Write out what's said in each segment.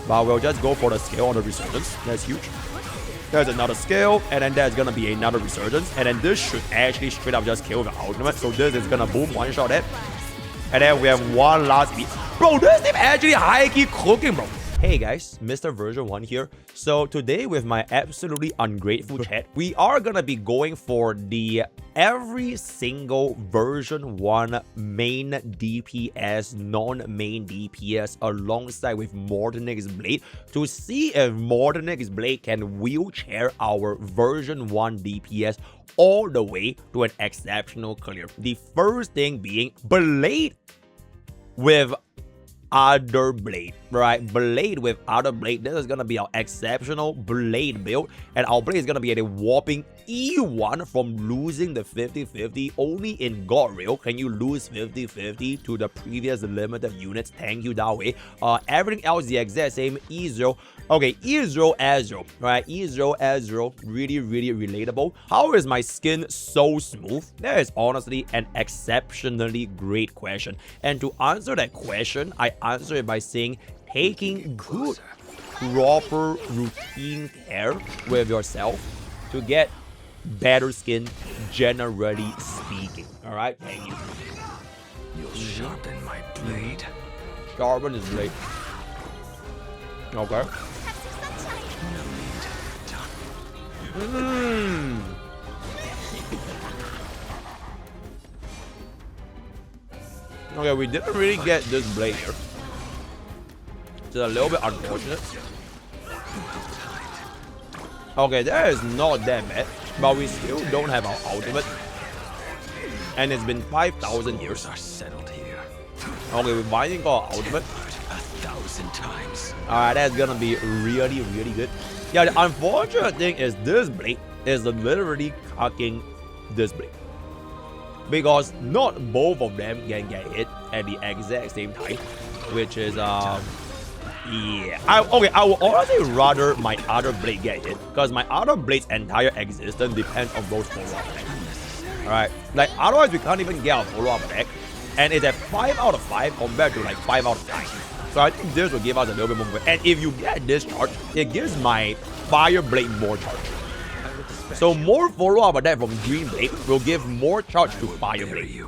But we'll just go for the scale on the resurgence. That's huge. There's another scale, and then there's gonna be another resurgence, and then this should actually straight up just kill the ultimate. So this is gonna boom one shot it. And then we have one last hit. Bro, this team actually high-key cooking, bro. Hey guys, Mr. Version 1 here. So today with my absolutely ungrateful chat, we are gonna be going for the every single version 1 main DPS, non-main DPS alongside with Mortenax Blade to see if Mortenax Blade can wheelchair our version 1 DPS all the way to an exceptional clear. The first thing being Blade with other blade, right? Blade with other blade. This is gonna be our exceptional blade build, and our blade is gonna be at a whopping E1 from losing the 50-50. Only in God Real can you lose 50-50 to the previous limited units. Thank you, Dahlia. Everything else the exact same. E0. Okay, E0S0, right? E0S0, really relatable. How is my skin so smooth? That is honestly an exceptionally great question. And to answer that question, I answer it by saying taking good, proper routine care with yourself to get better skin, generally speaking. All right, thank you. You'll sharpen my blade. Sharpen his blade. Okay. Okay, we didn't really get this blade here. It's a little bit unfortunate. Okay, that is not that bad, but we still don't have our ultimate. And it's been 5,000 years. Are settled here. Okay, we're binding for our ultimate. 1,000 times. Alright, that's gonna be really good. Yeah, the unfortunate thing is this blade is literally cucking this blade. Because not both of them can get hit at the exact same time. Which is, yeah. I would honestly rather my other blade get hit. Because my other blade's entire existence depends on those follow-up attacks. Alright, like otherwise we can't even get a follow-up attack. And it's at 5 out of 5 compared to like 5 out of 9. So I think this will give us a little bit more. And if you get this charge, it gives my Fire Blade more charge. So more follow-up attack from Green Blade will give more charge to Fire Blade.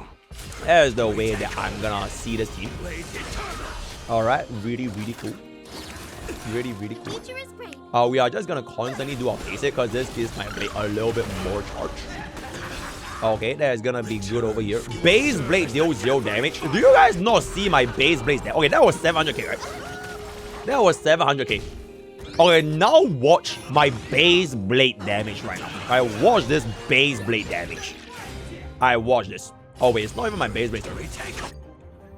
That is the way that I'm gonna see this team. Alright, really cool. Really cool. We are just gonna constantly do our basic because this gives my blade a little bit more charge. Okay, that is gonna be good over here. Base blade deals 0 damage. Do you guys not see my base blade? Okay, that was 700k, right? That was 700k. Okay, now watch my base blade damage right now. I watch this base blade damage. I watch this. Oh wait, it's not even my base blade.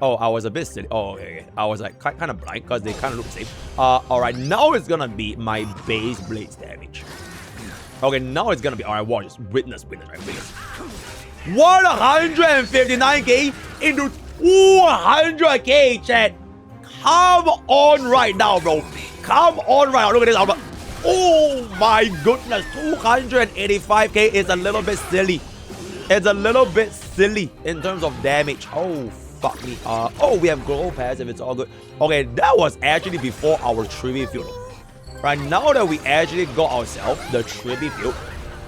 Oh, I was a bit silly. Oh, okay. I was like kind of blind because they kind of look the same. Alright, now it's gonna be my base blade damage. Okay, now it's gonna be alright. Watch this. Witness, right? Witness. 159k into 200k, chat. Come on right now, bro. Come on right now. Look at this. Oh my goodness. 285k is a little bit silly. It's a little bit silly in terms of damage. Oh, fuck me. Oh, we have global passive. It's all good. Okay, that was actually before our Tribbie field. Right now that we actually got ourselves the Tribbie field,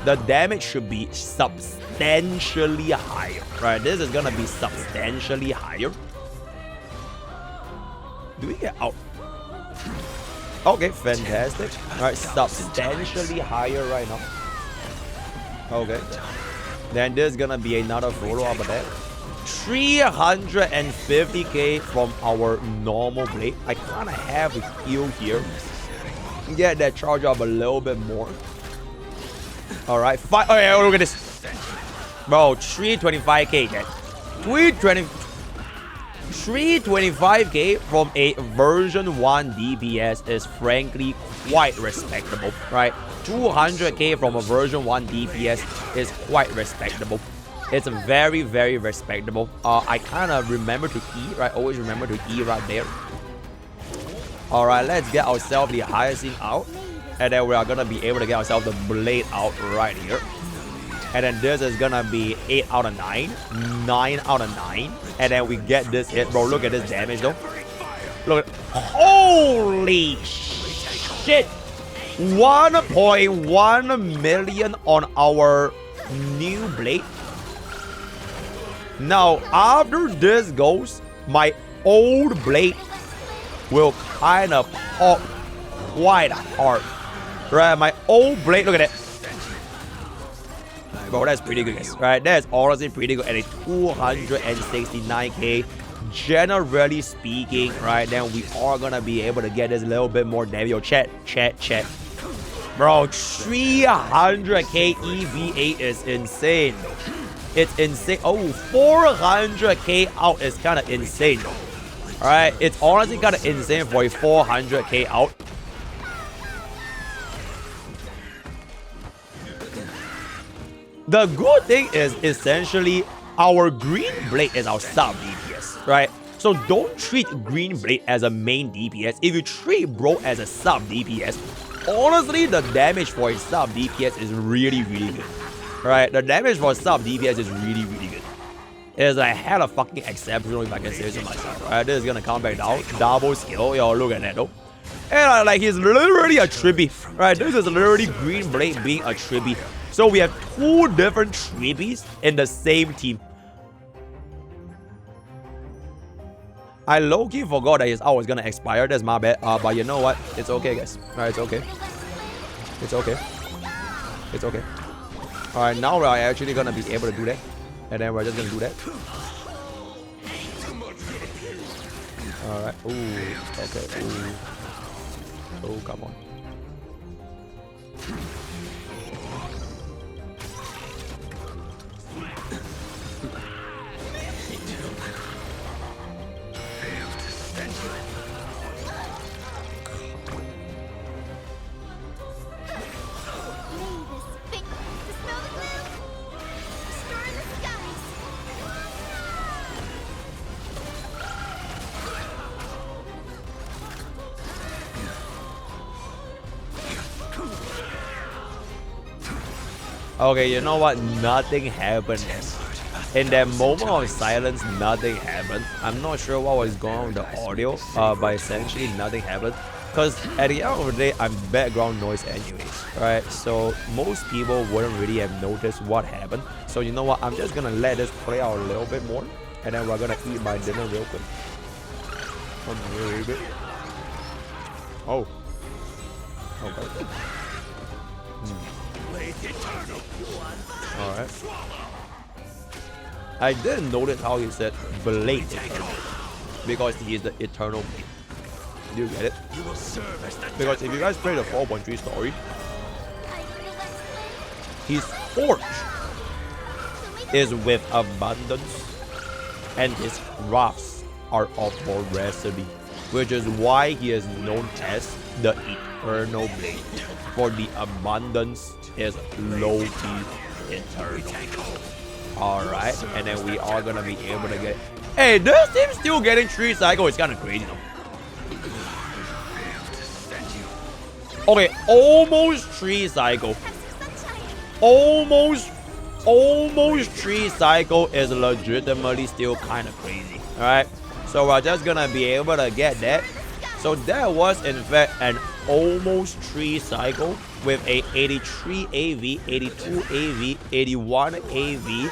the damage should be substantially higher. Right, this is gonna be substantially higher. Do we get out? Okay, fantastic. Alright, substantially higher right now. Okay. Then there's gonna be another follow-up of that. 350k from our normal blade. I kinda have a heal here. Get that charge up a little bit more. Alright, okay, look at this. Bro, 325k, okay. 325k from a version 1 DPS is frankly quite respectable, right? 200k from a version 1 DPS is quite respectable. It's very respectable. I kind of remember to E, right? Always remember to E right there. Alright, let's get ourselves the Hyacine out. And then we are gonna be able to get ourselves the blade out right here. And then this is gonna be 8 out of 9. 9 out of 9. And then we get this hit, bro. Look at this damage though. Look at, holy shit. shit! 1.1 million on our new blade. Now, after this goes, my old blade will kind of pop quite hard. Right, my old blade, look at it. Bro, that's pretty good, guys. Right, that's honestly pretty good at a 269k. Generally speaking, right, then we are gonna be able to get this a little bit more damage. Yo, chat. Bro, 300k EV8 is insane. It's insane. Oh, 400k out is kind of insane. Alright, it's honestly kind of insane for a 400k out. The good thing is essentially our green blade is our sub DPS, right? So don't treat green blade as a main DPS. If you treat bro as a sub DPS, honestly the damage for a sub DPS is really good. Right? The damage for sub DPS is really good. It's a hella fucking exceptional if I can say so myself. Right? This is gonna come back down. Double skill. Yo, look at that though. And like he's literally a Tribbie. Right? This is literally green blade being a Tribbie. So we have 2 different Tribbies in the same team. I low-key forgot that his hour was gonna expire. That's my bad. But you know what? It's okay, guys. Alright, it's okay. It's okay. It's okay. Alright, now we're actually gonna be able to do that. And then we're just gonna do that. Alright. Ooh. Okay. Ooh. Oh, come on. Okay, you know what? Nothing happened. In that moment of silence, nothing happened. I'm not sure what was going on with the audio, but essentially nothing happened. Because at the end of the day, I'm background noise anyways, right? So most people wouldn't really have noticed what happened. So you know what? I'm just gonna let this play out a little bit more, and then we're gonna eat my dinner real quick. Oh. Okay. Alright. I didn't notice how he said Blade Eternal, because he is the Eternal Blade. Do you get it? Because if you guys play the 4.3 story, his forge is with abundance and his crafts are of voracity, which is why he is known as the Eternal Blade. For the abundance is low-key eternal. Alright, and then we are gonna be able to get... Hey, this team still getting 3 cycle. It's kind of crazy though. Okay, almost 3 cycle. Almost 3 cycle is legitimately still kind of crazy. Alright, so we're just gonna be able to get that. So that was in fact an almost 3 cycle with a 83 AV, 82 AV, 81 AV,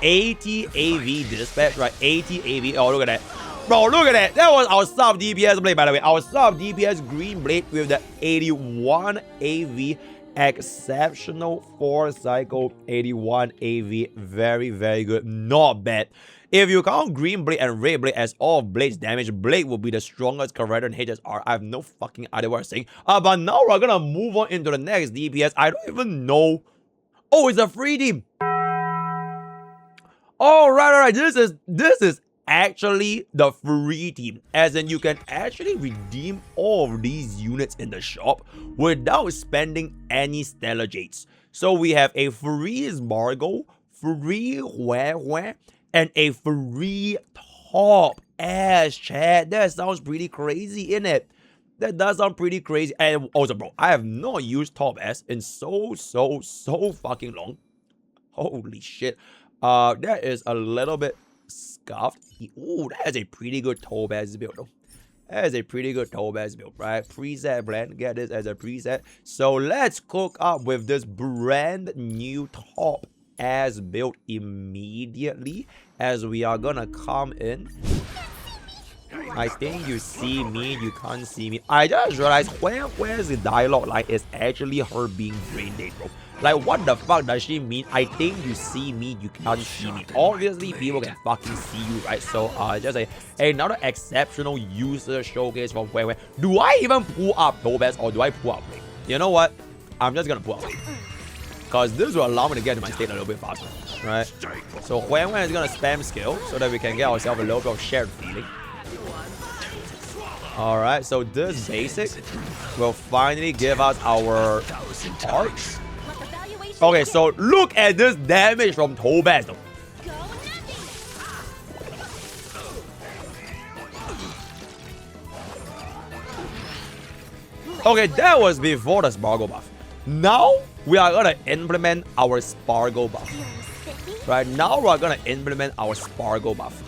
80 AV dispatch, right? 80 AV. Oh, look at that. Bro, look at that. That was our sub DPS blade, by the way. Our sub DPS green blade with the 81 AV. Exceptional 4 cycle 81 AV. Very good. Not bad. If you count green blade and red blade as all of blade's damage, blade will be the strongest character in HSR. I have no fucking idea what I'm saying. But now we're gonna move on into the next DPS. I don't even know. Oh, it's a free team. Alright. This is actually the free team, as in you can actually redeem all of these units in the shop without spending any stellar jades. So we have a free Margo, free Huohuo, and a free Topaz, chat. That sounds pretty crazy, innit? That does sound pretty crazy. And also, bro, I have not used Topaz in so fucking long. Holy shit. That is a little bit scuffed. Ooh, that is a pretty good Topaz build though. That is a pretty good Topaz build, right? Preset blend, get this as a preset. So let's cook up with this brand new Topaz build immediately as we are gonna come in. I think you see me, you can't see me. I just realized where's the dialogue line is actually her being brain dead, bro. Like, what the fuck does she mean? I think you see me, you can't see me. Obviously, people can fucking see you, right? So, just another exceptional user showcase from where. Do I even pull up Topaz or do I pull up Blade? You know what? I'm just gonna pull up Blade. Because this will allow me to get to my state a little bit faster, right? So, when is gonna spam skill so that we can get ourselves a little bit of shared feeling. Alright, so this basic will finally give us our arch. Okay, so look at this damage from Topaz though. Okay, that was before the Sparkle buff. Now, we are gonna implement our Sparkle buff. Right, now we are gonna implement our Sparkle buff.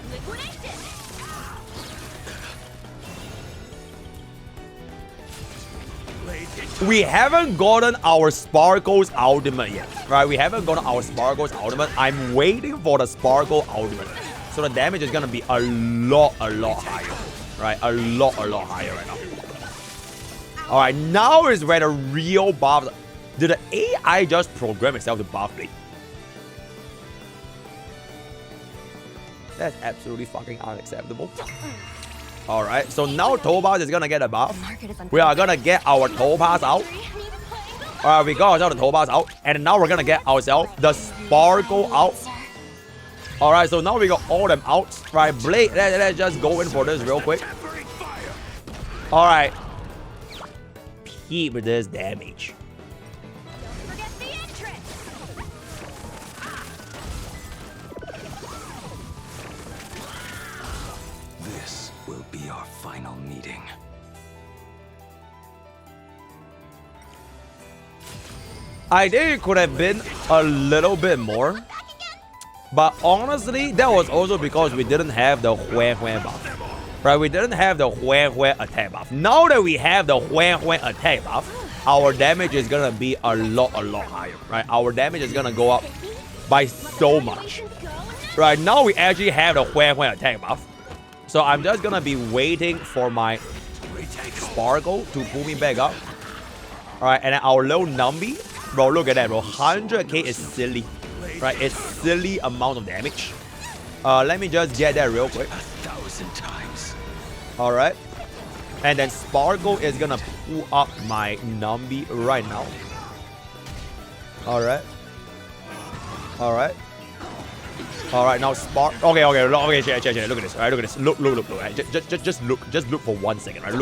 We haven't gotten our Sparkle's ultimate yet, right? We haven't gotten our Sparkle's ultimate. I'm waiting for the Sparkle ultimate. So the damage is gonna be a lot higher, right? A lot higher right now. Alright, now is where the real buff. Did the AI just program itself to buff Blade? That's absolutely fucking unacceptable. Alright, so now Topaz is gonna get a buff. We are gonna get our Topaz out. Alright, we got ourselves the Topaz out. And now we're gonna get ourselves the Sparkle out. Alright, so now we got all them out. Right, Blade, let's just go in for this real quick. Alright. Peep this damage. This will be our final meeting. I think it could have been a little bit more. But honestly, that was also because we didn't have the Huohuo buff. Right, we didn't have the Huohuo attack buff. Now that we have the Huohuo attack buff, our damage is gonna be a lot higher. Right, our damage is gonna go up by so much. Right, now we actually have the Huohuo attack buff. So I'm just gonna be waiting for my Sparkle to pull me back up. Alright, and then our little Numby. Bro, look at that, bro. 100k is silly. Right, it's silly amount of damage. Let me just get that real quick. 1,000 times. Alright. And then Sparkle is gonna pull up my Numby right now. Alright. Alright. Alright, now Spark. Okay, check. Look at this. Alright, look at this. Look. Right? Just look for 1 second. Right,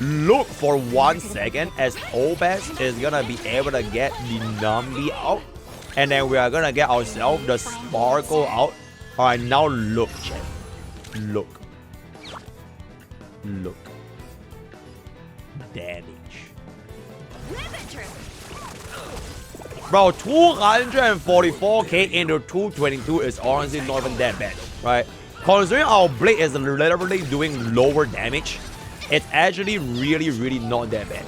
look for 1 second as Topaz is gonna be able to get the Numby out, and then we are gonna get ourselves the Sparkle out. Alright, now look, chat. Look. Damage. Bro, 244k into 222 is honestly not even that bad, right? Considering our Blade is literally doing lower damage, it's actually really not that bad.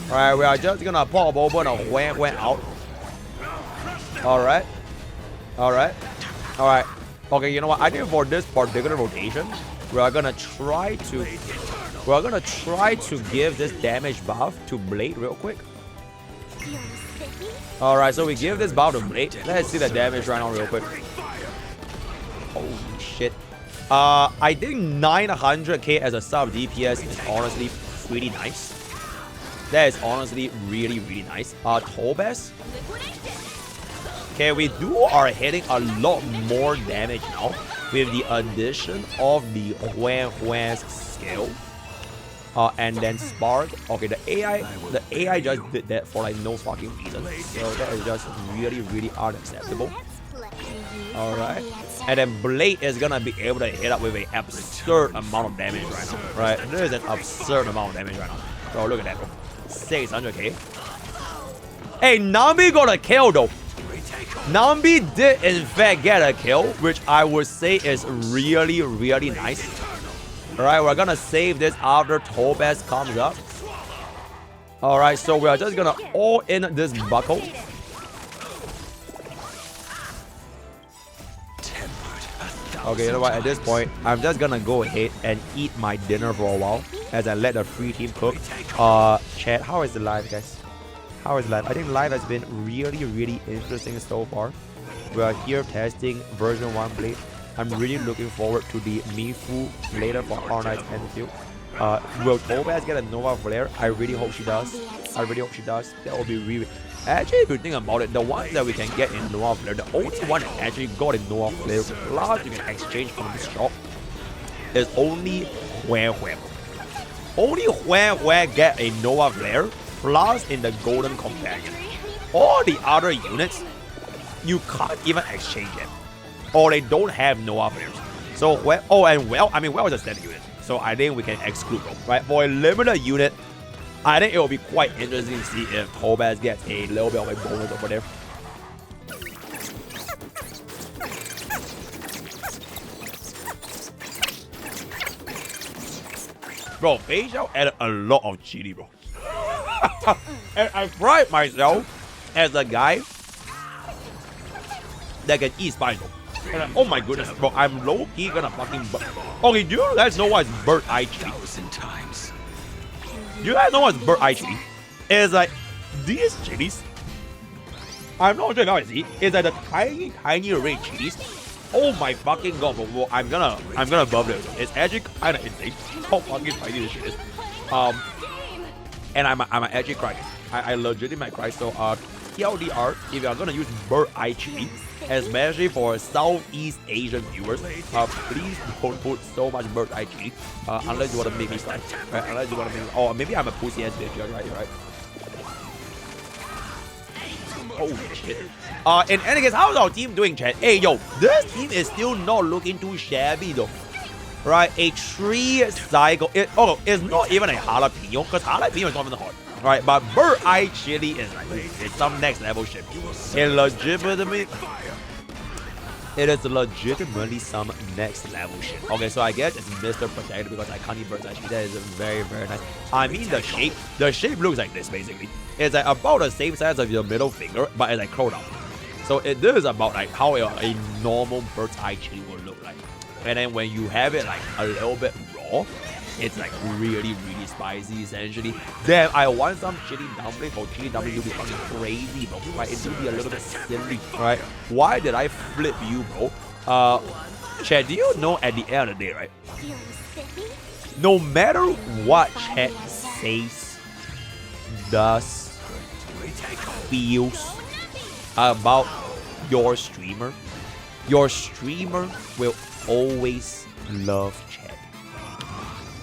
Alright, we are just gonna pop open a Huohuo out. Alright. Okay, you know what? I think for this particular rotation, we are gonna try to give this damage buff to Blade real quick. Alright, so we give this buff to Blade. Let's see the damage right now real quick. Holy shit. I think 900k as a sub DPS is honestly pretty nice. That is honestly really nice. Topaz. Okay, we are hitting a lot more damage now with the addition of the Huohuo's skill. And then Spark. Okay, the AI just did that for like no fucking reason. So that is just really unacceptable. Alright. And then Blade is gonna be able to hit up with an absurd amount of damage right now. Right? There is an absurd amount of damage right now. Bro, look at that, bro. 600k. Hey, Numby got a kill though. Numby did in fact get a kill, which I would say is really nice. Alright, we're gonna save this after Topaz comes up. Alright, so we are just gonna all in this buckle. Okay, you know what? At this point, I'm just gonna go ahead and eat my dinner for a while as I let the free team cook. Chat, how is the live, guys? How is live? I think live has been really interesting so far. We are here testing version 1 Blade. I'm really looking forward to the Mifu later for Honkai and Fugue. Will Topaz get a Nova Flare? I really hope she does. I really hope she does. That will be really... Actually, if you think about it, the ones that we can get in Nova Flare, the only one that actually got in Nova Flare, plus you can exchange from the shop, is only Huohuo. Only Huohuo get a Nova Flare, plus in the Golden Companion. All the other units, you can't even exchange them. Or they don't have Nova Flares. So, well is a standard unit. So I think we can exclude them, right? For a limited unit, I think it will be quite interesting to see if Topaz gets a little bit of a bonus over there. Bro, Beijao added a lot of chili, bro. And I pride myself as a guy that can eat spice, bro. And oh my goodness, bro, I'm low-key gonna fucking... Okay, do you guys know what's bird eye chili? Do you guys know what's bird eye chili? It's like, these chilies, I'm not sure if I see, it's like the tiny red chilies. Oh my fucking god, bro, I'm gonna buff this. It's actually kinda insane how fucking tiny this shit is. And I'm actually crying. I legitimately might cry, so TLDR, if you're gonna use bird eye chili, especially for Southeast Asian viewers, please don't put so much bird eye chili unless you want to make me cry. Right? Unless you want to make me... Oh, maybe I'm a pussy ass bitch. You're right. Holy shit. In any case, how's our team doing, chat? Hey, yo, this team is still not looking too shabby, though. Right? A 3 cycle... it's not even a jalapeno, because jalapeno is not even hard. Right? But bird eye chili is like... It's some next level shit. It is legitimately some next level shit. Okay, so I guess it's Mr. Protector because I can't eat bird's eye chili. That is very nice. I mean, the shape looks like this, basically. It's like about the same size of your middle finger, but it's like curled up. So this is about like how a normal bird's eye chili would look like. And then when you have it like a little bit raw, it's like really spicy essentially. Damn, I want some chili dumpling for chili dumpling to be fucking crazy, bro. Right? It should be a little bit silly, right? Why did I flip you, bro? Chat, do you know at the end of the day, right? No matter what chat says, does, feels about your streamer will always love chat.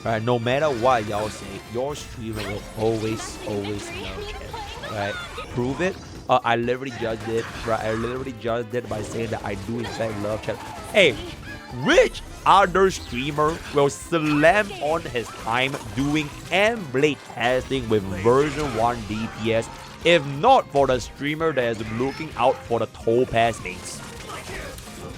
Right? No matter what y'all say, your streamer will always love chat. Right? Prove it. I literally just did. Right? I literally just did by saying that I do in fact love chat. Hey, which other streamer will slam on his time doing M-Blade testing with version 1 DPS if not for the streamer that is looking out for the Topaz mains,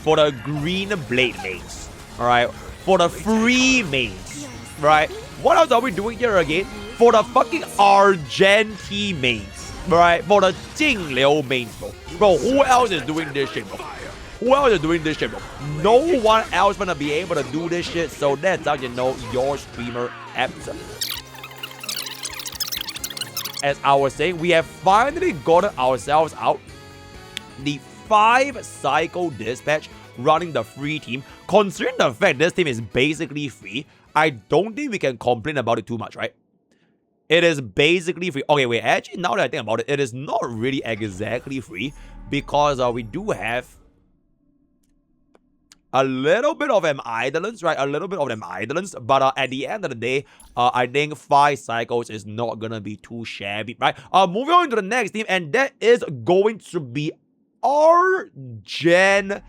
for the green blade mains, alright, for the free mains, right? What else are we doing here again? For the fucking Argenti mains, right? For the Jingliu mains, bro. Bro, who else is doing this shit, bro? Who else is doing this shit, bro? No one else gonna be able to do this shit, so that's how you know your streamer episode. As I was saying, we have finally gotten ourselves out the 5-cycle dispatch running the free team. Considering the fact this team is basically free, I don't think we can complain about it too much, right? It is basically free. Okay, wait, actually, now that I think about it, it is not really exactly free because we do have a little bit of them idlers, right? A little bit of them idlers. But at the end of the day, I think 5 cycles is not gonna be too shabby, right? Moving on to the next team, and that is going to be Argenti.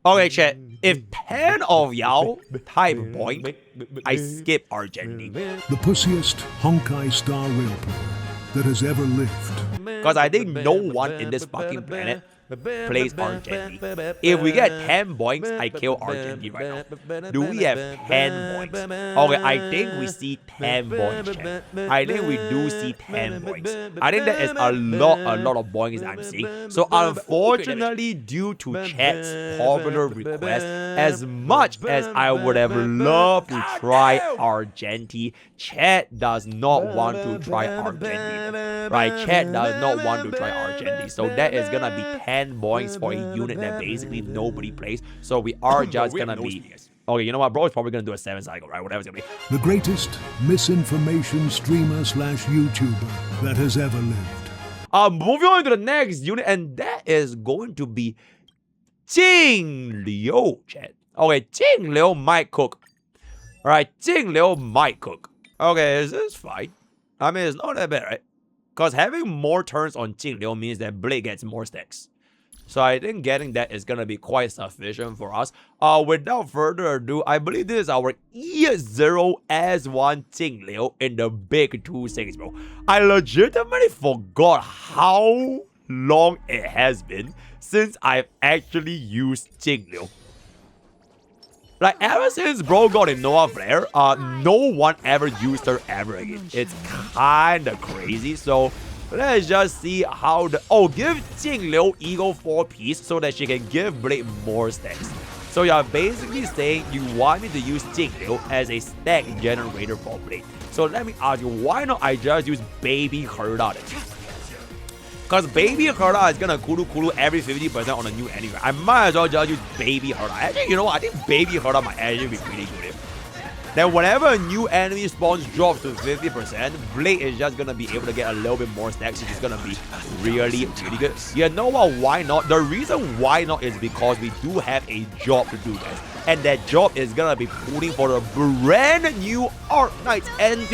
Okay, chat. If 10 of y'all type boink, I skip Argenti. The pussiest Honkai star rail player that has ever lived. Because I think no one in this fucking planet plays Argenti. If we get 10 boinks, I kill Argenti right now. Do we have 10 boinks? Okay, I think we see 10 boinks, chat. I think we do see 10 boinks. I think that is a lot of boinks I'm seeing. So unfortunately, due to chat's popular request, as much as I would have loved to try Argenti, chat does not want to try Argenti. Right? Chat does not want to try Argenti. So that is gonna be 10 boinks for a unit that basically nobody plays. So we are just gonna be... Okay, you know what, bro? It's probably gonna do a 7 cycle, right? Whatever it's gonna be. The greatest misinformation streamer / YouTuber that has ever lived. Moving on to the next unit, and that is going to be Jingliu, chat. Okay, Jingliu might cook. Alright, Jingliu might cook. Okay, this is fine. I mean, it's not that bad, right? Because having more turns on Jingliu means that Blade gets more stacks. So I think getting that is going to be quite sufficient for us. Without further ado, I believe this is our E0S0 Jingliu in the big 2-6, bro. I legitimately forgot how long it has been since I've actually used Jingliu. Like, ever since bro got in Nova Flare, no one ever used her ever again. It's kinda crazy, so let's just see how the... Oh, give Jingliu Eagle 4-piece so that she can give Blade more stacks. So you're basically saying you want me to use Jingliu as a stack generator for Blade. So let me ask you, why not I just use Baby Herda? Because Baby Herda is gonna Kulu every 50% on a new enemy. I might as well just use Baby Herda. Actually, you know what? I think Baby Herda might actually be pretty good. Then whenever a new enemy spawns drops to 50%, Blade is just gonna be able to get a little bit more stacks, which is gonna be really good. You know what? Why not? The reason why not is because we do have a job to do, guys. And that job is gonna be pulling for the brand new Arc Knights and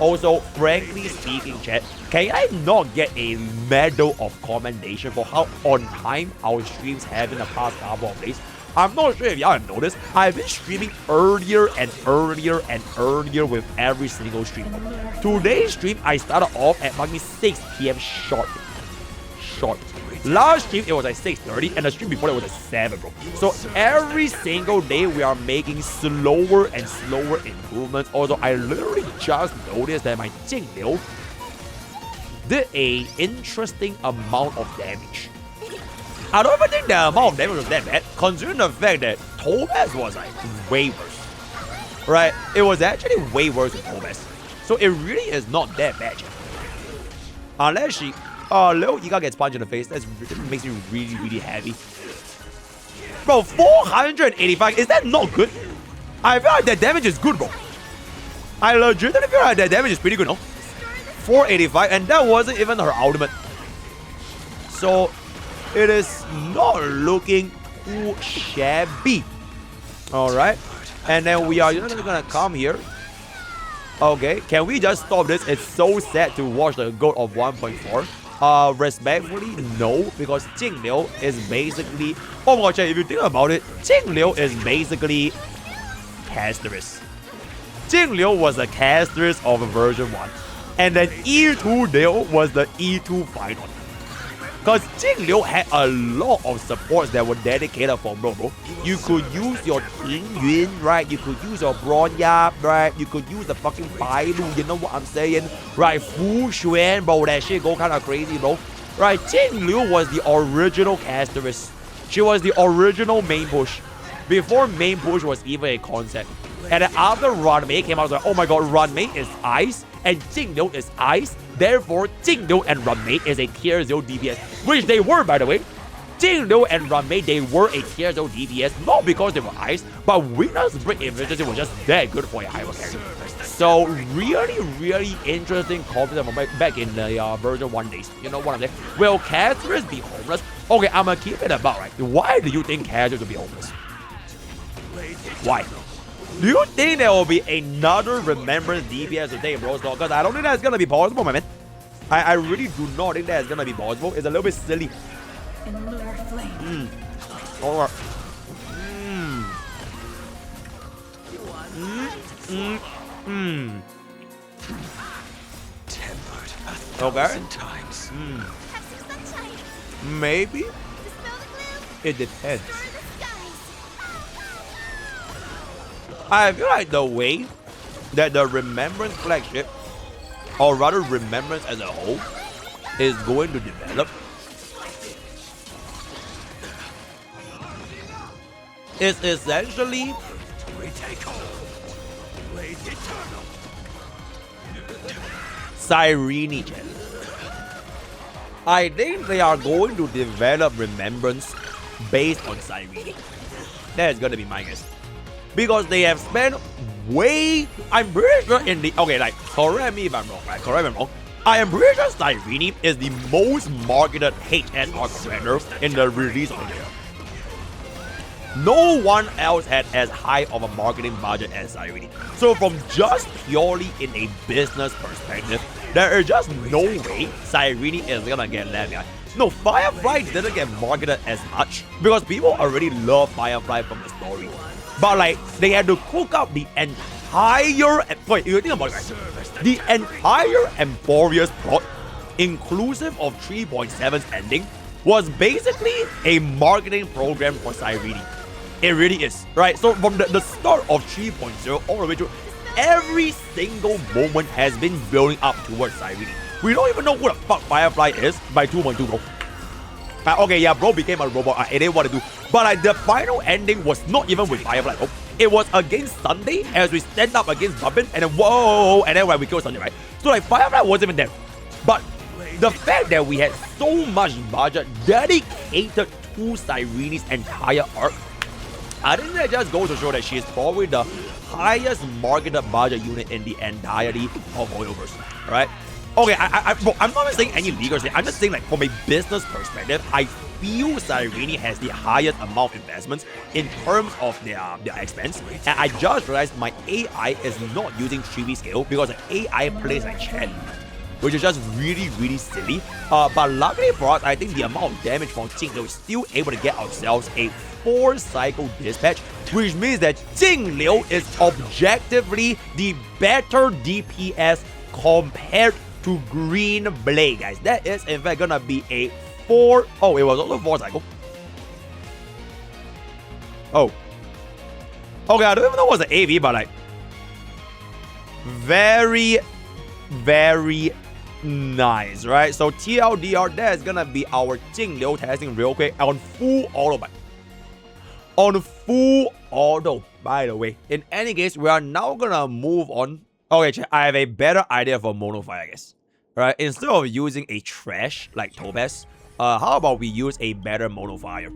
also, frankly speaking, chat, can I not get a medal of commendation for how on time our streams have in the past couple of days? I'm not sure if y'all have noticed, I've been streaming earlier with every single stream. Today's stream, I started off at fucking 6 PM sharp. Last stream, it was at 6:30, and the stream before it was at 7, bro. So every single day, we are making slower and slower improvements. Also, I literally just noticed that my Jingliu did a interesting amount of damage. I don't even think the amount of damage was that bad, considering the fact that Topaz was like way worse. Right? It was actually way worse than Topaz. So it really is not that bad. Unless she... little Ika gets punched in the face. That makes me really happy. Bro, 485. Is that not good? I feel like that damage is good, bro. I legitimately feel like that damage is pretty good, no? 485, and that wasn't even her ultimate. So, it is not looking too shabby. Alright. And then we are just gonna come here. Okay, can we just stop this? It's so sad to watch the goat of 1.4. Respectfully, no, because Jingliu is basically... Oh my god, if you think about it, Jingliu is basically Casterus. Jingliu was the Casterus of version 1. And then E2 Dale was the E2 final. Because Jingliu had a lot of supports that were dedicated for bro. You could use your Ting Yuan, right? You could use your Bronya, right? You could use the fucking Bailu, you know what I'm saying? Right, Fu Xuan, bro, that shit go kind of crazy, bro. Right, Jingliu was the original Casterus. She was the original main push. Before main push was even a concept. And then after Ranmei came out, I was like, oh my god, Ranmei is ice, and Jingliu is ice. Therefore, Jingliu and Ranmei is a tier 0 DPS, which they were, by the way. Jingliu and Ranmei, they were a tier 0 DPS, not because they were ice, but Witness Break efficiency was just that good for a hyper carry. So, really interesting concept from back in the version 1 days. You know what I'm saying? Will Casterus be homeless? Okay, I'm gonna keep it about, right? Why do you think Casterus will be homeless? Why? Do you think there will be another Remembrance DPS today, bro? Because I don't think that's gonna be possible, my man. I really do not think that's gonna be possible. It's a little bit silly. Alright. Tempered a Okay. thousand times. Maybe. It depends. I feel like the way that the Remembrance flagship, or rather Remembrance as a whole, is going to develop is essentially Cyrene Gen. I think they are going to develop Remembrance based on Cyrene. That is gonna be my guess. Because they have spent way, I'm pretty sure in the, okay, like, correct me if I'm wrong, right? Correct me if I'm wrong. I am pretty sure Cyrene is the most marketed HSR commander in the release of the year. No one else had as high of a marketing budget as Cyrene. So from just purely in a business perspective, there is just no way Cyrene is gonna get left behind. No, Firefly didn't get marketed as much because people already love Firefly from the story. But like, they had to cook up the entire, wait, you think about it, right? The entire Emporious plot, inclusive of 3.7's ending, was basically a marketing program for Cyrene. It really is, right? So from the start of 3.0 all the way through, every single moment has been building up towards Cyrene. We don't even know who the fuck Firefly is by 2.2, bro. Okay, yeah, bro became a robot. It ain't what to do. But like, the final ending was not even with Firefly, bro. It was against Sunday as we stand up against Bubbin, and then whoa, and then when we kill Sunday, right? So like, Firefly wasn't even there. But the fact that we had so much budget dedicated to Cyrene's entire arc, I think that just goes to show that she is probably the highest marketed budget unit in the entirety of Huohuo, right? Okay, bro, I'm not saying any legal thing. I'm just saying, like, from a business perspective, I feel Cyrene has the highest amount of investments in terms of their expense. And I just realized my AI is not using Tribbie scale because the AI plays like chat, which is just really, really silly. But luckily for us, I think the amount of damage from Jingliu is still able to get ourselves a 4-cycle dispatch, which means that Jingliu is objectively the better DPS compared to Green Blade, guys. That is in fact gonna be a 4. Oh, it was also 4-cycle. Oh. Okay, I don't even know what's the AV, but like, very, very nice, right? So TLDR, that is gonna be our Jingliu testing real quick on full auto. On full auto, by the way. In any case, we are now gonna move on. Okay, I have a better idea for Monofire, I guess. Right? Instead of using a trash like Topaz, how about we use a better Monofire?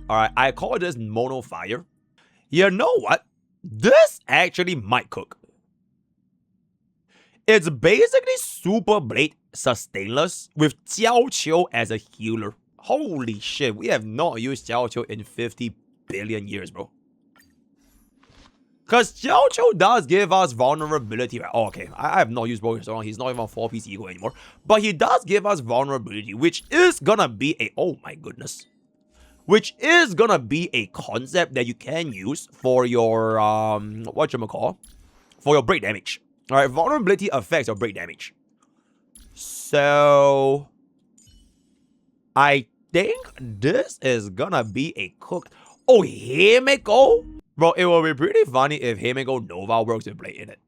Alright, I call this Monofire. You know what? This actually might cook. It's basically Super Blade sustainless with Jiaoqiu as a healer. Holy shit, we have not used Jiaoqiu in 50 billion years, bro. Because Jiaoqiu does give us vulnerability. Right? Oh, okay. I have not used Broken so long. He's not even 4-piece ego anymore. But he does give us vulnerability, which is gonna be a... Oh my goodness. Which is gonna be a concept that you can use for your... whatchamacall? For your break damage. Alright, vulnerability affects your break damage. So... I think this is gonna be a cook. Oh, Himeko? Bro, it will be pretty funny if Himeko Nova works with Blade in it.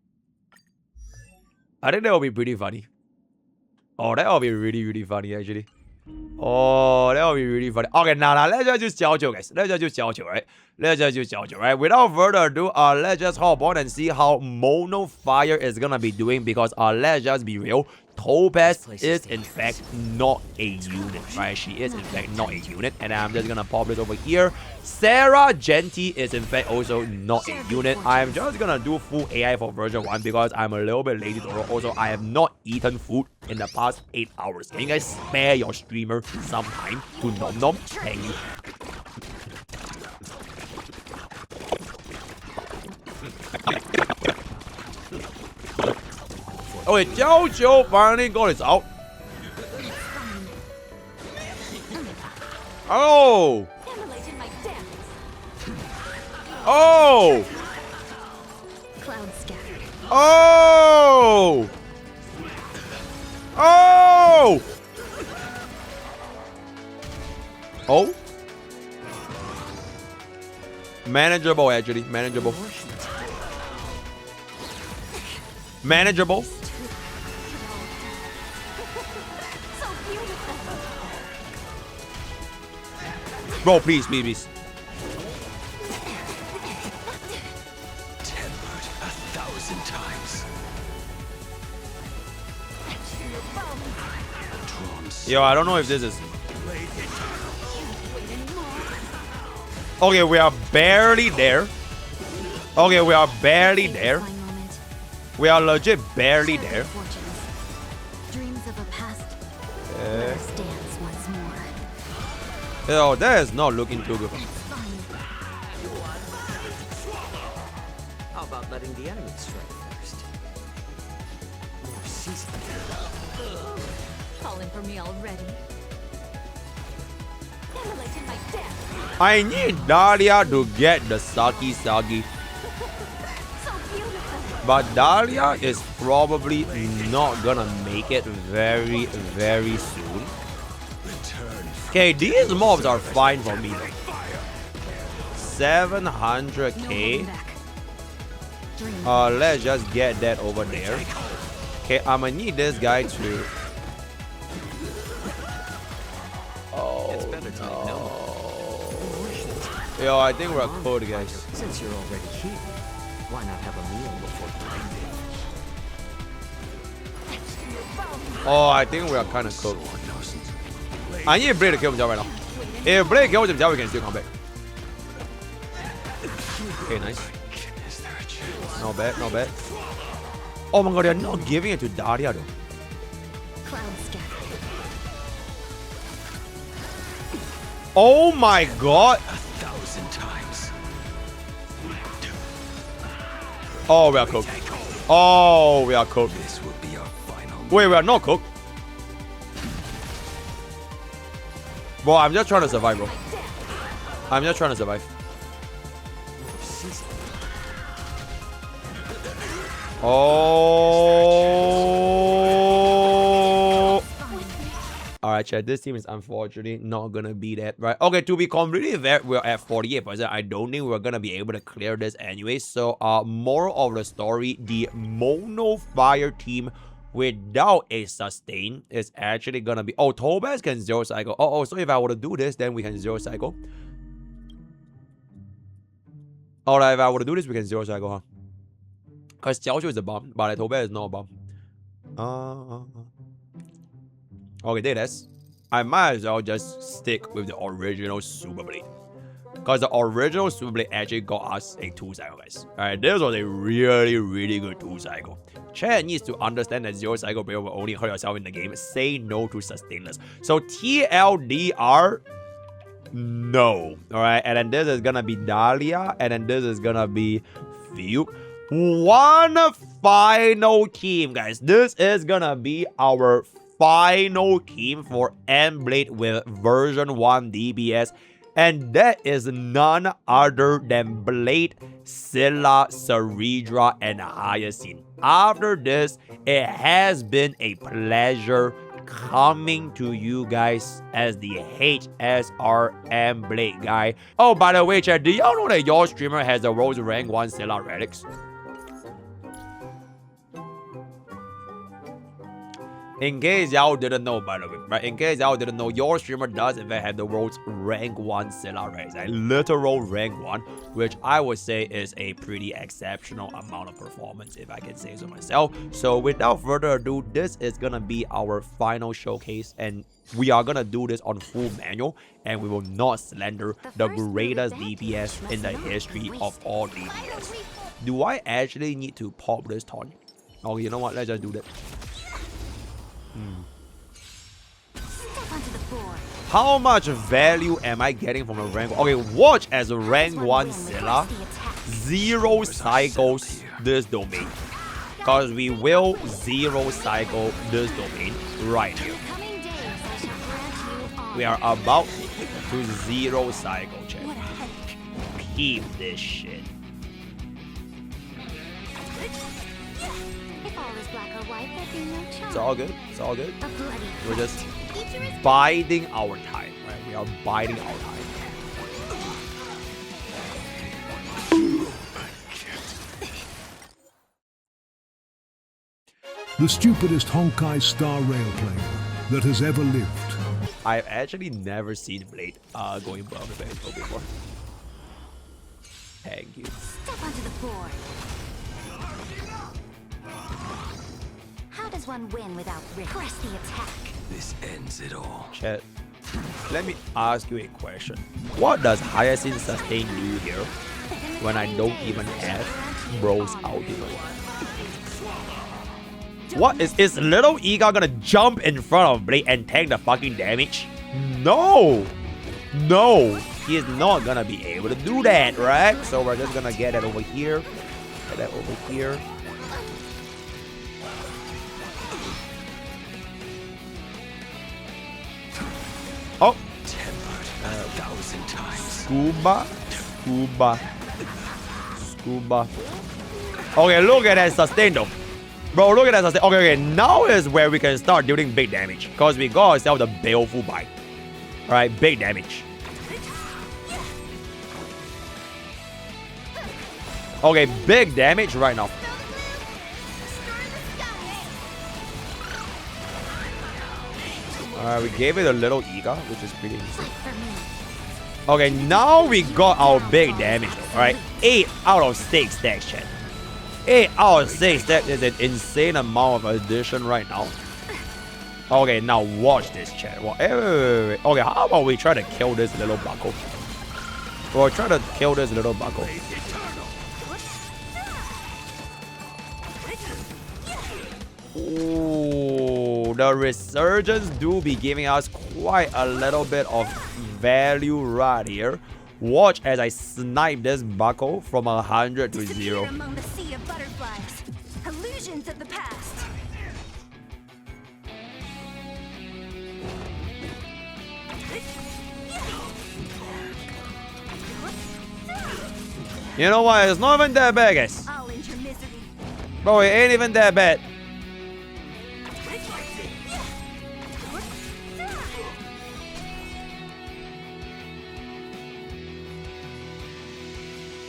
I think that will be pretty funny. Oh, that will be really, really funny, actually. Oh, that will be really funny. Okay, now, let's just use Jiaoqiu, guys. Let's just use Jiaoqiu, right? Let's just use Jiaoqiu, right? Without further ado, let's just hop on and see how Monofire is gonna be doing because, let's just be real. Topaz is in fact not a unit, right? She is in fact not a unit, and I'm just gonna pop this over here. Argenti is in fact also not a unit. I'm just gonna do full AI for version 1 because I'm a little bit lazy to roll. Also, I have not eaten food in the past 8 hours. Can you guys spare your streamer some time to nom nom? Thank you. Okay, Jiaoqiu finally got his out. Oh! Oh! Oh! Oh! Oh? Manageable, actually. Manageable. Manageable. Bro, please, please, please. Tempered 1,000 times. Yo, I don't know if this is... Okay, we are barely there. Okay, we are barely there. We are legit barely there. Yo, that is not looking too good. How about letting the enemy strike first? More seasoned. Calling for me already. Emulating my death. I need Dahlia to get the Saki. So beautiful. But Dahlia is probably not gonna make it very, very soon. Okay, these mobs are fine for me though. 700k. Let's just get that over there. Okay, I'ma need this guy to... Oh no. Yo, I think we're cold, guys. Since you're already here, why not have a meal before you? Oh, I think we are kind of cooked. I need Blade to kill himself right now. If Blade kills himself, we can still come back. Okay, nice. Not bad, not bad. Oh my god, they're not giving it to Dahlia though. Oh my god. 1,000 times. Oh, we are cooked. Oh, we are cooked. This will be our final. Wait, we are not cooked. Bro, I'm just trying to survive, bro. I'm just trying to survive. Oh. Alright, chat. This team is unfortunately not gonna be that, right? Okay, to be completely fair, we're at 48%. I don't think we're gonna be able to clear this anyway. So, moral of the story, the Mono Fire team without a sustain is actually gonna be... Oh, Topaz can zero cycle. Oh, so if I were to do this, then we can zero cycle. Alright, if I were to do this, we can zero cycle, huh? Because Jiaoqiu is a bomb, but Topaz is not a bomb. Okay, there it is. I might as well just stick with the original Super Blade. Because the original Super Blade actually got us a 2-cycle, guys. Alright, this was a really, really good 2-cycle. Chat needs to understand that 0-cycle player will only hurt yourself in the game. Say no to sustainless. So TLDR, no. Alright, and then this is gonna be Dahlia, and then this is gonna be Fugue. One final team, guys. This is gonna be our final team for M-Blade with version 1 DPS. And that is none other than Blade, Seele, Cerydra, and Hyacine. After this, it has been a pleasure coming to you guys as the HSRM Blade guy. Oh, by the way, chat, do y'all know that your streamer has the world's rank 1 Seele relics? In case y'all didn't know, by the way, right? In case y'all didn't know, your streamer does in fact have the world's rank 1 Seele relics, a literal rank 1, which I would say is a pretty exceptional amount of performance, if I can say so myself. So without further ado, this is gonna be our final showcase, and we are gonna do this on full manual, and we will not slander the greatest DPS in the history of all DPS. Do I actually need to pop this taunt? Oh, you know what? Let's just do that. How much value am I getting from a rank? Okay, watch as a rank 1 Seele zero cycles this domain. Because we will zero cycle this domain right here. Coming days, I shall grant you honor. We are about to zero cycle, chat. What a headache. Keep this shit. If all is black or white, there'd be no charm. It's all good. It's all good. A bloody We're just fight. Each is biding our time, right? We are biding our time. The stupidest Honkai Star Rail player that has ever lived. I've actually never seen Blade going above the base before. Thank you. Step onto the board. How does one win without risk? Press the attack. This ends it all. Chat, let me ask you a question. What does Hyacine sustain do here when I don't even have Bro's ultimate? What is little Ega gonna jump in front of Blade and tank the fucking damage? No! No! He is not gonna be able to do that, right? So we're just gonna get that over here. Get that over here. Oh! Tempered 1,000 times. Scuba. Scuba. Scuba. Okay, look at that sustain though. Bro, look at that sustain. Okay, now is where we can start dealing big damage. Because we got ourselves the baleful bite. Alright, big damage. Okay, big damage right now. Alright, we gave it a little Ega, which is pretty insane. Okay, now we got our big damage. Alright, 8 out of 6 stacks, chat. 8 out of 6, that is an insane amount of addition right now. Okay, now watch this, chat. Well, wait. Okay, how about we try to kill this little buckle? Or try to kill this little buckle. Ooh, the resurgence do be giving us quite a little bit of value right here. Watch as I snipe this buckle from 100 to 0. Among the sea of butterflies. Illusions of the past. You know what? It's not even that bad, guys. I'll end your misery. Bro, it ain't even that bad.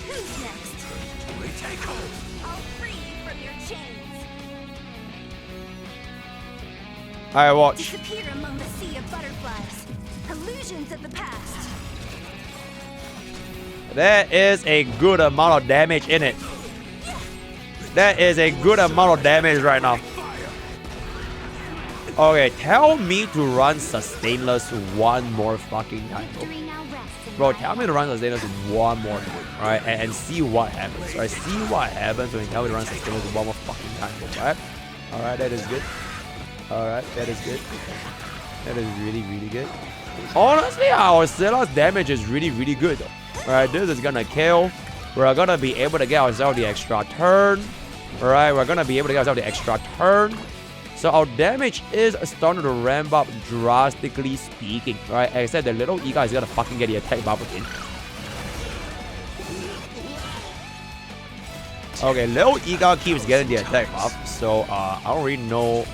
Who's next? We take hold. I'll free you from your chains. Alright, watch. Disappear among the sea of butterflies. Illusions of the past. There is a good amount of damage in it. That is a good amount of damage right now. Okay, tell me to run Sustainless one more fucking time, bro. Victory now rests in Bro, my tell me to run Sustainless one more time, alright? And see what happens, alright? See what happens when you tell me to run Sustainless one more fucking time, bro, alright? Alright, that is good. Alright, that is good. That is really, really good. Honestly, our Scylla's damage is really, really good, though. Alright, this is gonna kill. We're gonna be able to get ourselves the extra turn. Alright, we're gonna be able to get ourselves the extra turn. So our damage is starting to ramp up drastically speaking. Alright, like I said, the little Ega is gonna fucking get the attack buff again. Okay, little Ega keeps getting the attack buff. So I don't really know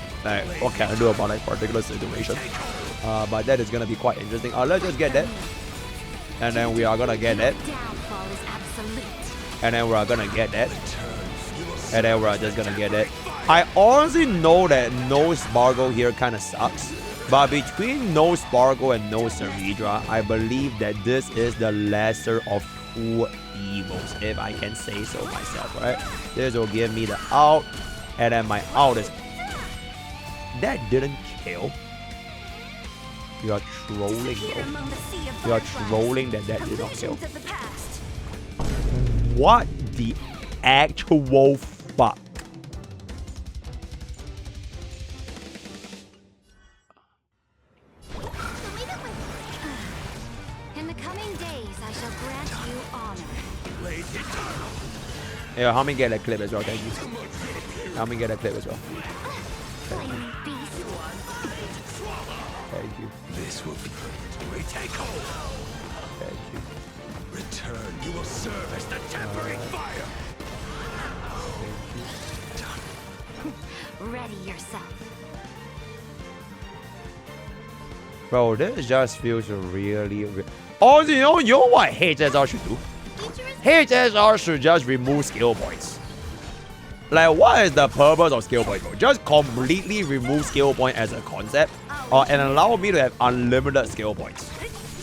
what can I do about that particular situation. But that is gonna be quite interesting. Let's just get that. And then we are gonna get that. downfall is absolute. And then we're gonna get that. And then we're just gonna get that. I honestly know that no Sparkle here kind of sucks. But between no Sparkle and no Cerydra, I believe that this is the lesser of two evils, if I can say so myself, right? This will give me the out. And then my out is... That didn't kill. You are trolling, bro. You are trolling that did not kill. What the actual fuck? In the coming days, I shall grant you honor. Yeah, help me get that clip as well, thank you. Help me get that clip as well. Flaming beast. Thank you. This will be. We take hold. Thank you. Return. You will serve as the tempering fire. Ready yourself. Bro, this just feels really. Oh, you know what HSR should do? HSR should just remove skill points. Like, what is the purpose of skill points, bro? Just completely remove skill point as a concept, and allow me to have unlimited skill points,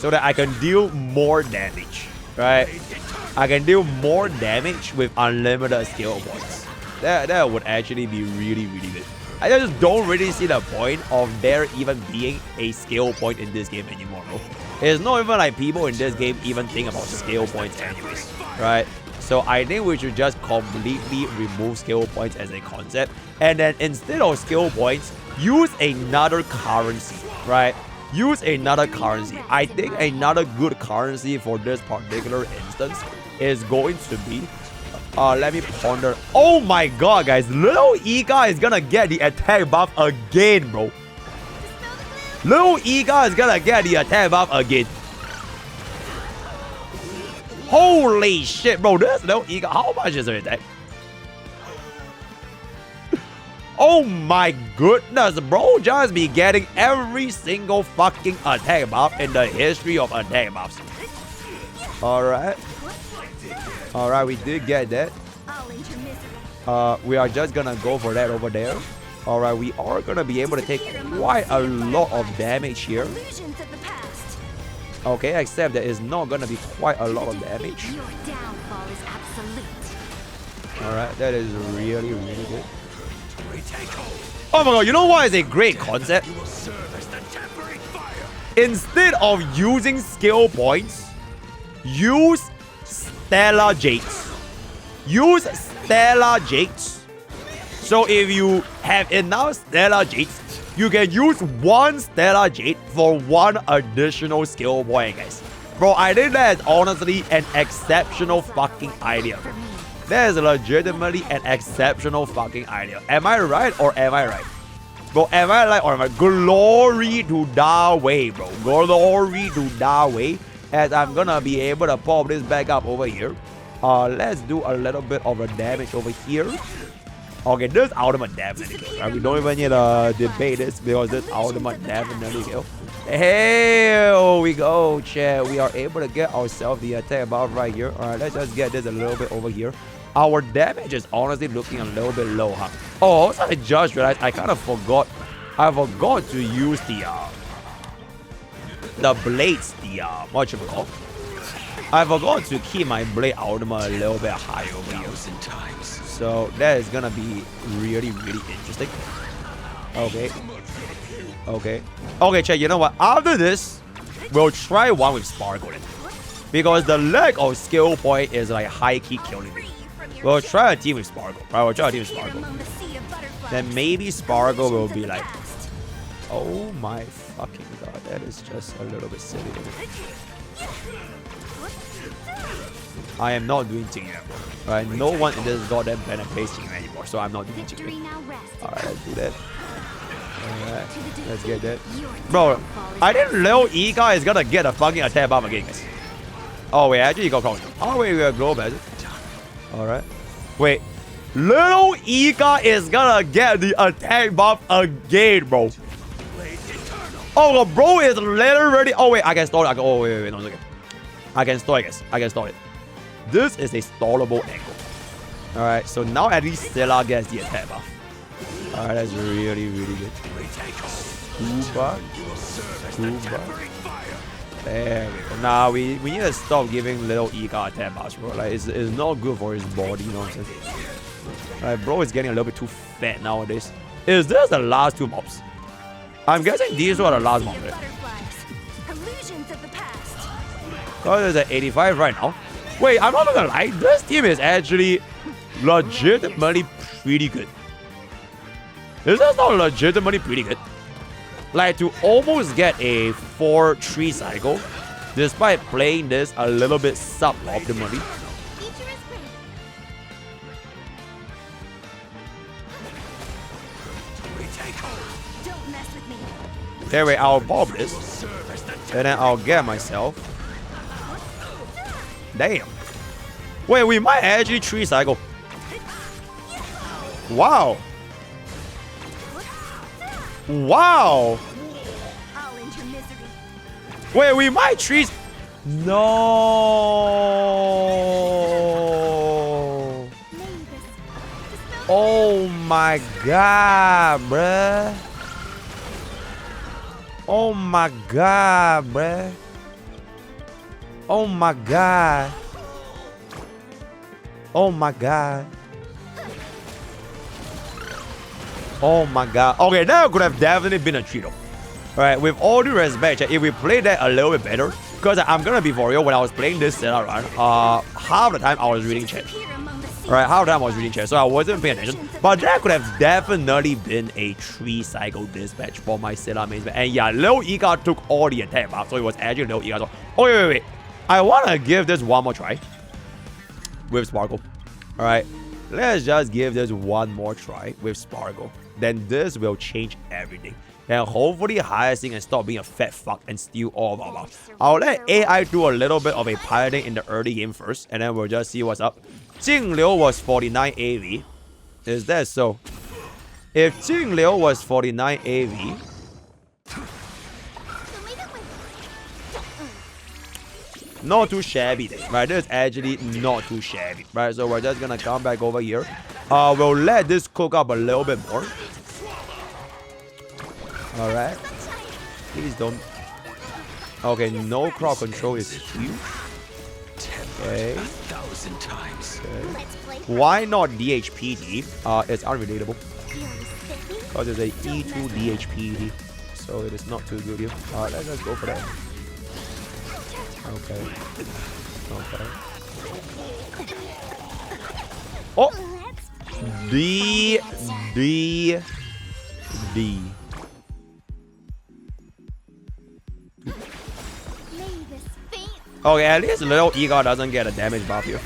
so that I can deal more damage, right? I can deal more damage with unlimited skill points. That would actually be really good. I just don't really see the point of there even being a skill point in this game anymore, bro. It's not even like people in this game even think about skill points anyways, right? So I think we should just completely remove skill points as a concept, and then instead of skill points, use another currency, right? Use another currency. I think another good currency for this particular instance is going to be let me ponder. Oh my god, guys. Little Iga is gonna get the attack buff again, bro. Little Iga is gonna get the attack buff again. Holy shit, bro. This Little Iga, how much is her attack? Oh my goodness, bro. Just be getting every single fucking attack buff in the history of attack buffs. Alright. Alright, we did get that. We are just gonna go for that over there. Alright, we are gonna be able to take quite a lot of damage here. Okay, except that it's not gonna be quite a lot of damage. Alright, that is really good. Oh my god, you know what is a great concept? Instead of using skill points, use Stellar Jades. Use Stellar Jades. So if you have enough Stellar Jades, you can use one Stellar Jade for one additional skill point, guys. Bro, I think that is honestly an exceptional fucking idea. That is legitimately an exceptional fucking idea. Am I right or am I right? Bro, am I right or am I? Glory to Dahlia, bro. Glory to Dahlia. As I'm gonna be able to pop this back up over here. Let's do a little bit of a damage over here. Okay, this ultimate definitely kill. Right? We don't even need to debate this because this ultimate definitely kill. Here we go, chat. We are able to get ourselves the attack buff right here. Alright, let's just get this a little bit over here. Our damage is honestly looking a little bit low, huh? Oh, also I just realized I kind of forgot. I forgot to use the blades, whatchamacallit. I forgot to keep my blade ultimate a little bit high over here. So that is gonna be really interesting. Okay. Okay, chat, you know what? After this, we'll try one with Sparkle then. Because the lack of skill point is like high-key killing me. We'll try a team with Sparkle. Right, we'll try a team with Sparkle. Then maybe Sparkle will be like... Oh my fucking god, that is just a little bit silly. I am not doing Jingliu. Right, no one in this goddamn planet plays Jingliu anymore, so I'm not doing Jingliu. Alright, let's do that. Alright, let's get that. Bro, I think Little Iga is gonna get a fucking attack buff again, guys. Oh wait, actually he got caught. Oh wait, we got glow badge. Alright. Wait. Little Iga is gonna get the attack buff again, bro. Oh, bro is literally... Oh wait, I can stall it. Oh wait, no, it's okay. I can stall it, guys. I can stall it. This is a stallable angle. Alright, so now at least Seele gets the attack buff. Alright, that's really good. Tuba. There we go. Now we need to stop giving Little Iga attack buffs, bro. Like, it's not good for his body, you know what I'm saying? Alright, bro is getting a little bit too fat nowadays. Is this the last two mobs? I'm guessing these were the last mobs, right? Because it's at 85 right now. Wait, I'm not gonna lie. This team is actually legitimately pretty good. This is not legitimately pretty good. Like, to almost get a 4-3 cycle, despite playing this a little bit suboptimally. Don't mess with me. Okay, wait, I'll bob this. And then I'll get myself. Damn. Wait, we might actually 3 cycle. Wow. Wow. I'll end your misery. Wait, we might 3. No. Oh my god, bruh. Oh my god, bruh. Oh my god. Oh my god. Oh my god. Okay, that could have definitely been a Cheeto. Alright, with all due respect, if we play that a little bit better, because I'm gonna be for real, when I was playing this Seele run, half the time I was reading chat. Alright, half the time I was reading chat, so I wasn't paying attention. But that could have definitely been a 3 cycle dispatch for my Seele main. And yeah, Lil Ega took all the attack buff, so it was actually Lil Ega. Oh, wait. I wanna give this one more try with Sparkle. Alright, let's just give this one more try with Sparkle. Then this will change everything. And hopefully Hyacine can stop being a fat fuck and steal all of our buffs. I'll let AI do a little bit of a piloting in the early game first, and then we'll just see what's up. Jingliu was 49 AV. Is that so? If Jingliu was 49 AV... Not too shabby, right? This is actually not too shabby, right? So we're just gonna come back over here. We'll let this cook up a little bit more. Alright. Please don't. Okay, no crowd control is huge. Okay. Why not DHPD? It's unrelatable. Because it's a E2 DHPD. So it is not too good here. Let's just go for that. Okay. Oh! D. Okay, at least Lil Ega doesn't get a damage buff here.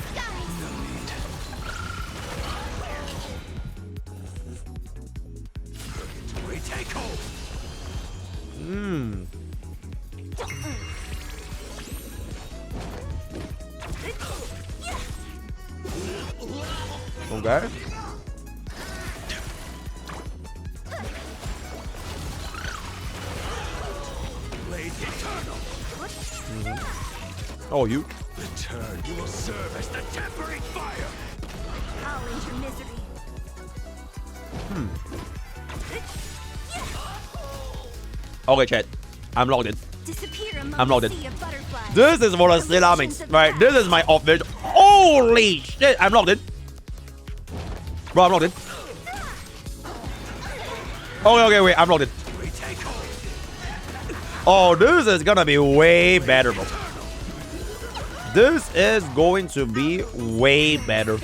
Okay. Oh, you? Return. You will serve as the tempering fire. I'll end your misery. Okay, chat. I'm logged in. I'm logged in. Butterflies. This is what a Seele makes. Right, this is my official. Holy shit, I'm logged in. Bro, I'm logged in. Okay, wait, I'm logged in. Oh, this is gonna be way better, bro. This is going to be way better.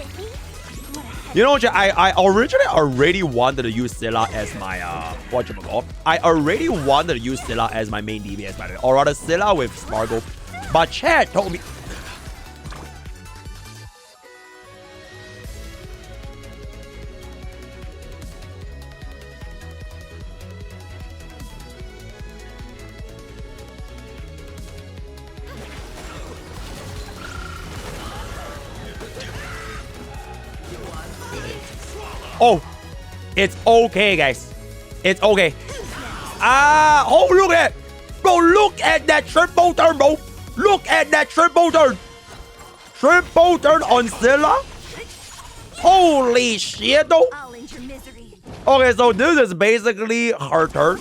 You know, I originally already wanted to use Seele as my, whatchamacallit. I already wanted to use Seele as my main DPS, by the way. Or rather, Seele with Sparkle. But chat told me... Oh, it's okay, guys. It's okay. Oh, look at it. Bro, look at that triple turn, bro. Look at that triple turn. Triple turn on Seele. Holy shit, though. Okay, so this is basically her turn.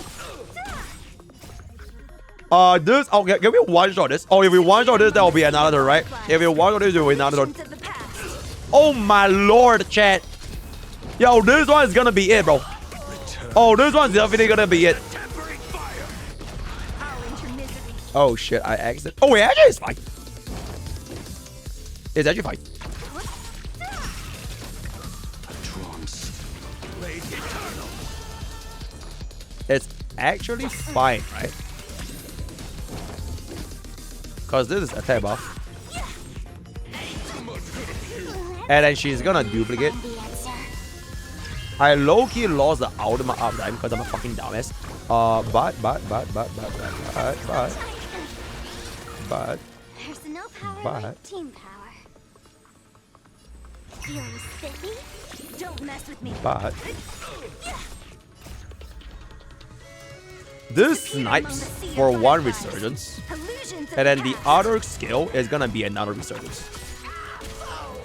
This, okay, can we one-shot this? Oh, if we one-shot this, that will be another turn, right? If we one-shot this, it will be another turn. Oh my lord, chat. Yo, this one is gonna be it, bro. Oh, this one's definitely gonna be it. Oh shit, I exited. Oh wait, actually it's fine. It's actually fine. It's actually fine, right? Cause this is attack buff. And then she's gonna duplicate. I low-key lost the ultimate uptime because I'm a fucking dumbass. But. There's no power But- like team power. Feeling spiffy? Don't mess with me. But this snipes for one resurgence, Illusions of and then the past. other skill is gonna be another resurgence.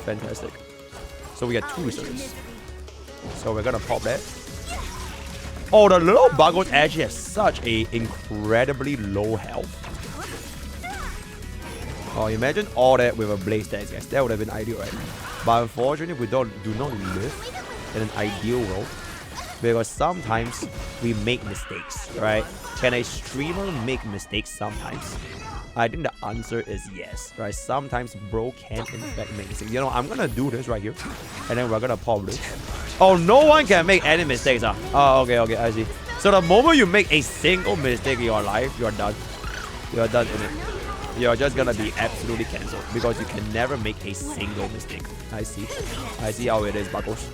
Fantastic. So we get 2 resurgence. So we're gonna pop that. Oh, the little buggles actually have such a incredibly low health. Oh, imagine all that with a blaze stance, guys. That would have been ideal, right? But unfortunately, we do not live in an ideal world, because sometimes we make mistakes, right? Can a streamer make mistakes sometimes? I think the answer is yes, right? Sometimes bro can in fact make mistakes. You know, I'm gonna do this right here, and then we're gonna pop this. Oh, no one can make any mistakes, huh? Oh, okay, I see. So the moment you make a single mistake in your life, you're done. You're done in it. You're just gonna be absolutely cancelled because you can never make a single mistake. I see how it is, Buckles.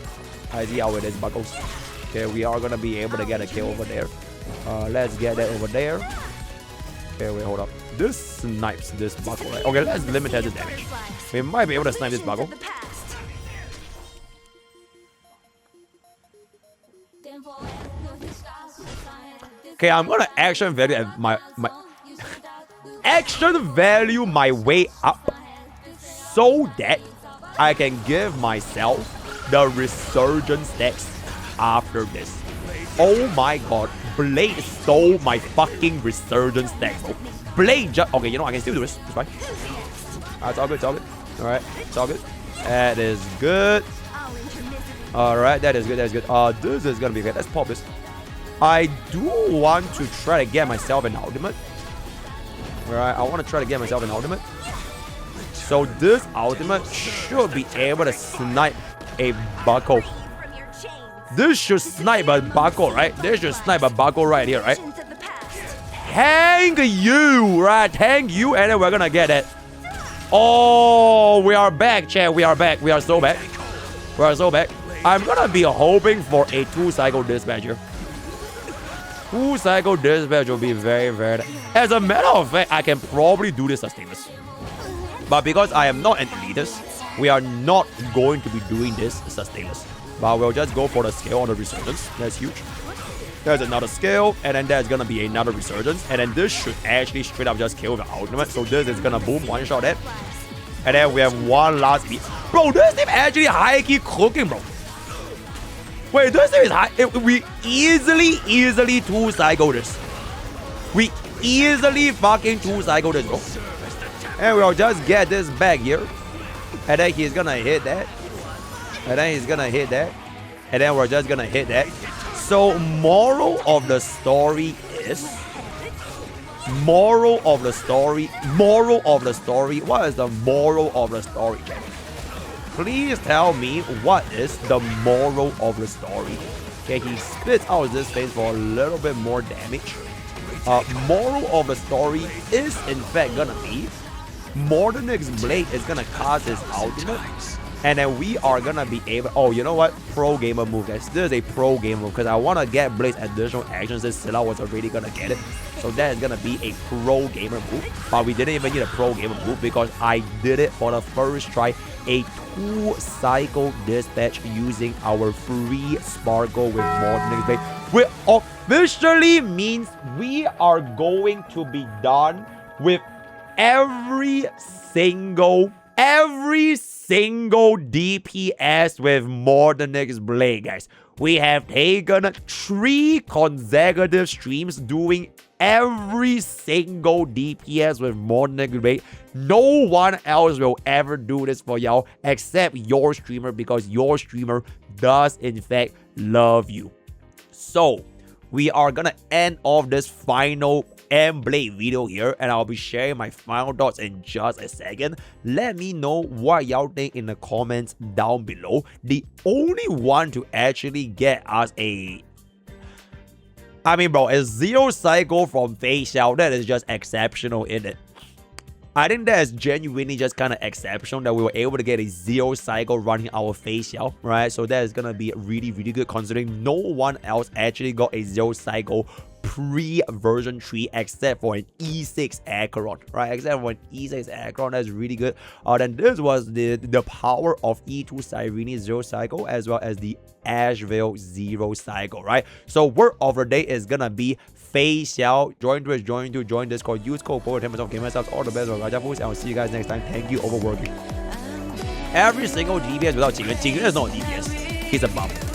I see how it is, Buckles. Okay, we are gonna be able to get a kill over there. Let's get that over there. Okay, wait, hold up. This snipes this buckle, right? Okay, let's limit the damage. We might be able to snipe this buckle. Okay, I'm gonna action value my action value my way up so that I can give myself the resurgence stacks after this. Oh my god, Blade stole my fucking resurgence stacks, bro. Blade just okay, you know I can still do this. It's fine. It's all good, it's all good. Alright, it's all good. That is good. Alright, that is good, that is good. This is gonna be good. Let's pop this. I do want to try to get myself an ultimate. Alright, I want to try to get myself an ultimate. So this ultimate should be able to snipe a buckle. This should snipe a buckle, right? This should snipe a buckle right here, right? Thank you, right? Thank you, and then we're gonna get it. Oh, we are back, chat. We are back. We are so back. We are so back. I'm gonna be hoping for a 2-cycle dispatch here. 2-cycle dispatch will be very, very... As a matter of fact, I can probably do this sustainless. But because I am not an elitist, we are not going to be doing this sustainless. But we'll just go for the scale on the resurgence. That's huge. There's another scale, and then there's gonna be another resurgence, and then this should actually straight up just kill the ultimate. So this is gonna boom one-shot that. And then we have one last hit. Bro, this team actually high-key cooking, bro. Wait, this team is high. We easily 2-cycle this. We easily fucking 2-cycle this, bro. And we'll just get this back here. And then he's gonna hit that. And then he's gonna hit that. And then we're just gonna hit that. So moral of the story is... Moral of the story. What is the moral of the story, Kevin? Please tell me what is the moral of the story. Okay, he spits out this face for a little bit more damage. Moral of the story is in fact gonna be Mortenax Blade is gonna cast his ultimate, and then we are gonna be able... Oh, you know what? Pro gamer move, guys. This is a pro gamer move because I want to get Blade's additional actions since Seele was already gonna get it. So that is gonna be a pro gamer move. But we didn't even need a pro gamer move because I did it for the first try. A 2-cycle dispatch using our free sparkle with Mortenax Blade. Which officially means we are going to be done with every single DPS with Mortenax Blade, guys. We have taken 3 consecutive streams doing every single DPS with Mortenax Blade. No one else will ever do this for y'all except your streamer, because your streamer does in fact love you. So we are gonna end off this final Blade video here, and I'll be sharing my final thoughts in just a second. Let me know what y'all think in the comments down below. The only one to actually get us a... I mean, bro, a 0 cycle from Facial, that is just exceptional, isn't it? I think that's genuinely just kind of exceptional that we were able to get a 0 cycle running our Fei Xiao, right? So that is gonna be really, really good considering no one else actually got a 0 cycle pre-version 3 except for an E6 Acheron, right? Except for an E6 Acheron, that's really good. Then this was the power of E2 Cyrene 0 cycle as well as the Asheville 0 cycle, right? So word of the day is gonna be Fei Xiao. Join Twitch, join Discord, use code for 10% off. Game myself all the best of Raja Foods, and I'll see you guys next time. Thank you, overworking. Every single DPS without Jingliu. Jingliu is not a DPS. He's a buff.